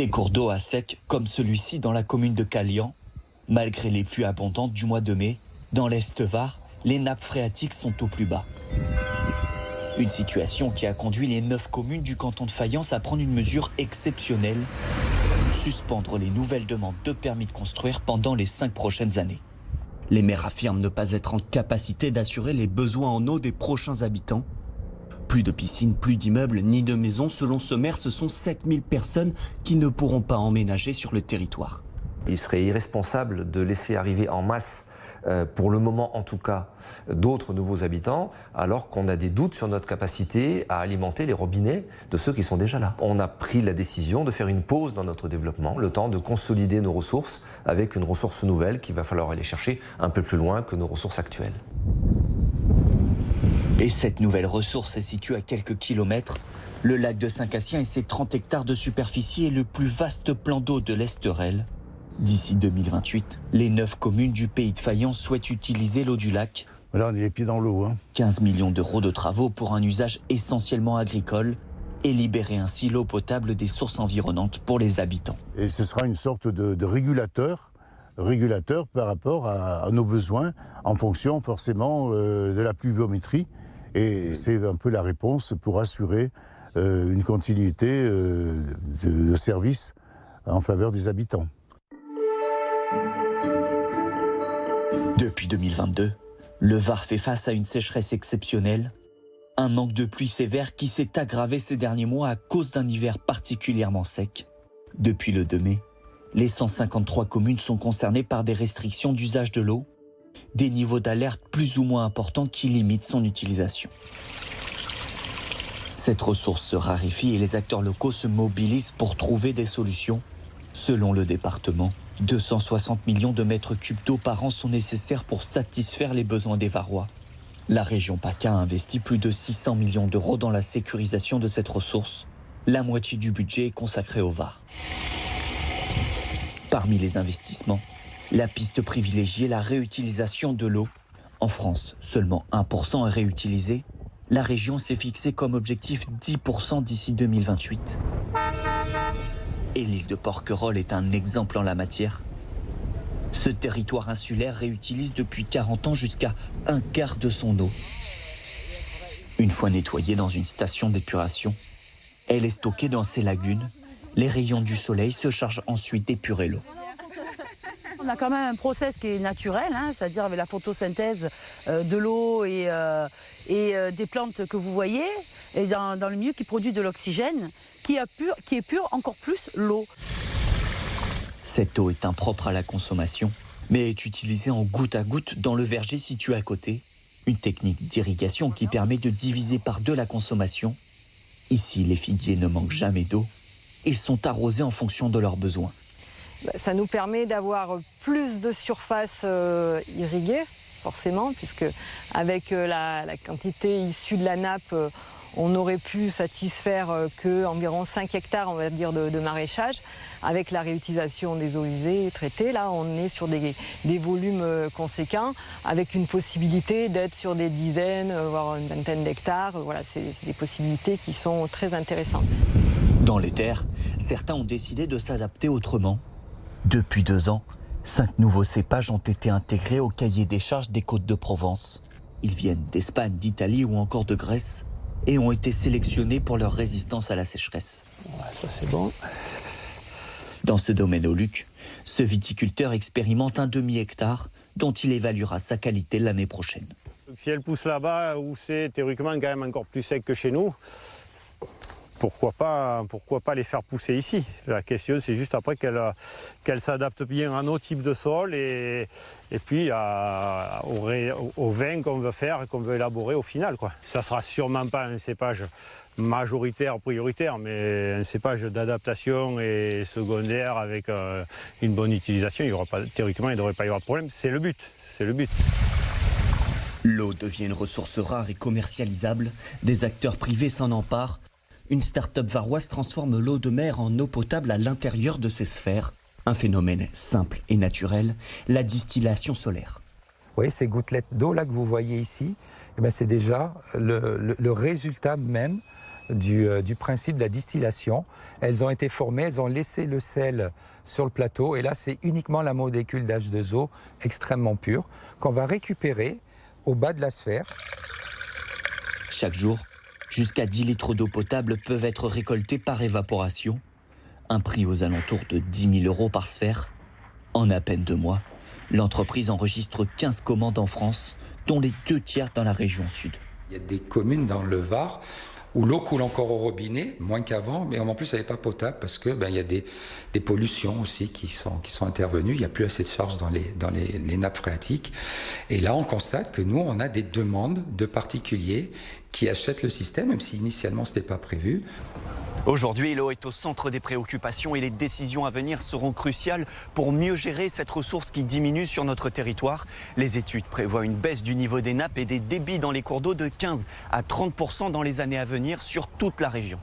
Des cours d'eau à sec comme celui-ci dans la commune de Calian. Malgré les pluies abondantes du mois de mai, dans l'Est Var, les nappes phréatiques sont au plus bas. Une situation qui a conduit les 9 communes du canton de Fayence à prendre une mesure exceptionnelle, suspendre les nouvelles demandes de permis de construire pendant les 5 prochaines années. Les maires affirment ne pas être en capacité d'assurer les besoins en eau des prochains habitants. Plus de piscines, plus d'immeubles, ni de maisons. Selon ce maire, ce sont 7000 personnes qui ne pourront pas emménager sur le territoire. Il serait irresponsable de laisser arriver en masse, pour le moment en tout cas, d'autres nouveaux habitants, alors qu'on a des doutes sur notre capacité à alimenter les robinets de ceux qui sont déjà là. On a pris la décision de faire une pause dans notre développement, le temps de consolider nos ressources avec une ressource nouvelle qu'il va falloir aller chercher un peu plus loin que nos ressources actuelles. Et cette nouvelle ressource est située à quelques kilomètres. Le lac de Saint-Cassien et ses 30 hectares de superficie est le plus vaste plan d'eau de l'Esterel. D'ici 2028, les 9 communes du pays de Fayence souhaitent utiliser l'eau du lac. Là, on est les pieds dans l'eau. 15 millions d'euros de travaux pour un usage essentiellement agricole et libérer ainsi l'eau potable des sources environnantes pour les habitants. Et ce sera une sorte de régulateur par rapport à nos besoins, en fonction forcément de la pluviométrie. Et c'est un peu la réponse pour assurer une continuité de service en faveur des habitants. Depuis 2022, le Var fait face à une sécheresse exceptionnelle, un manque de pluie sévère qui s'est aggravé ces derniers mois à cause d'un hiver particulièrement sec. Depuis le 2 mai, les 153 communes sont concernées par des restrictions d'usage de l'eau, des niveaux d'alerte plus ou moins importants qui limitent son utilisation. Cette ressource se raréfie et les acteurs locaux se mobilisent pour trouver des solutions. Selon le département, 260 millions de mètres cubes d'eau par an sont nécessaires pour satisfaire les besoins des Varois. La région PACA a investi plus de 600 millions d'euros dans la sécurisation de cette ressource. La moitié du budget est consacrée au Var. Parmi les investissements, la piste privilégiée, la réutilisation de l'eau. En France, seulement 1% est réutilisé. La région s'est fixée comme objectif 10% d'ici 2028. Et l'île de Porquerolles est un exemple en la matière. Ce territoire insulaire réutilise depuis 40 ans jusqu'à un quart de son eau. Une fois nettoyée dans une station d'épuration, elle est stockée dans ces lagunes. Les rayons du soleil se chargent ensuite d'épurer l'eau. On a quand même un process qui est naturel, c'est-à-dire avec la photosynthèse de l'eau et des plantes que vous voyez, et dans le milieu qui produit de l'oxygène, qui épure encore plus l'eau. Cette eau est impropre à la consommation, mais est utilisée en goutte à goutte dans le verger situé à côté. Une technique d'irrigation qui permet de diviser par 2 la consommation. Ici, les figuiers ne manquent jamais d'eau. Ils sont arrosés en fonction de leurs besoins. Ça nous permet d'avoir plus de surface irriguée, forcément, puisque avec la quantité issue de la nappe, on aurait pu satisfaire qu'environ 5 hectares, on va dire, de maraîchage. Avec la réutilisation des eaux usées traitées, là, on est sur des volumes conséquents, avec une possibilité d'être sur des dizaines, voire une vingtaine d'hectares. Voilà, c'est des possibilités qui sont très intéressantes. Dans les terres, certains ont décidé de s'adapter autrement. Depuis 2 ans, 5 nouveaux cépages ont été intégrés au cahier des charges des Côtes de Provence. Ils viennent d'Espagne, d'Italie ou encore de Grèce et ont été sélectionnés pour leur résistance à la sécheresse. Ouais, ça c'est bon. Dans ce domaine au Luc, ce viticulteur expérimente un demi-hectare dont il évaluera sa qualité l'année prochaine. Si elle pousse là-bas, où c'est théoriquement quand même encore plus sec que chez nous, pourquoi pas les faire pousser ici? La question, c'est juste après qu'elle s'adapte bien à nos types de sol et puis au vin qu'on veut faire, qu'on veut élaborer au final, quoi. Ça ne sera sûrement pas un cépage majoritaire, prioritaire, mais un cépage d'adaptation et secondaire avec une bonne utilisation. Théoriquement, il ne devrait pas y avoir de problème. C'est le but. L'eau devient une ressource rare et commercialisable. Des acteurs privés s'en emparent. Une start-up varoise transforme l'eau de mer en eau potable à l'intérieur de ces sphères. Un phénomène simple et naturel, la distillation solaire. Oui, ces gouttelettes d'eau là que vous voyez ici, c'est déjà le résultat même du principe de la distillation. Elles ont été formées, elles ont laissé le sel sur le plateau et là c'est uniquement la molécule d'H2O extrêmement pure qu'on va récupérer au bas de la sphère. Chaque jour, jusqu'à 10 litres d'eau potable peuvent être récoltés par évaporation. Un prix aux alentours de 10 000 € par sphère. En à peine 2 mois, l'entreprise enregistre 15 commandes en France, dont les 2 tiers dans la région sud. Il y a des communes dans le Var où l'eau coule encore au robinet, moins qu'avant, mais en plus elle n'est pas potable parce que il y a des pollutions aussi qui sont intervenues. Il n'y a plus assez de charge dans les nappes phréatiques. Et là, on constate que nous, on a des demandes de particuliers qui achètent le système, même si initialement ce n'était pas prévu. Aujourd'hui, l'eau est au centre des préoccupations et les décisions à venir seront cruciales pour mieux gérer cette ressource qui diminue sur notre territoire. Les études prévoient une baisse du niveau des nappes et des débits dans les cours d'eau de 15 à 30% dans les années à venir sur toute la région.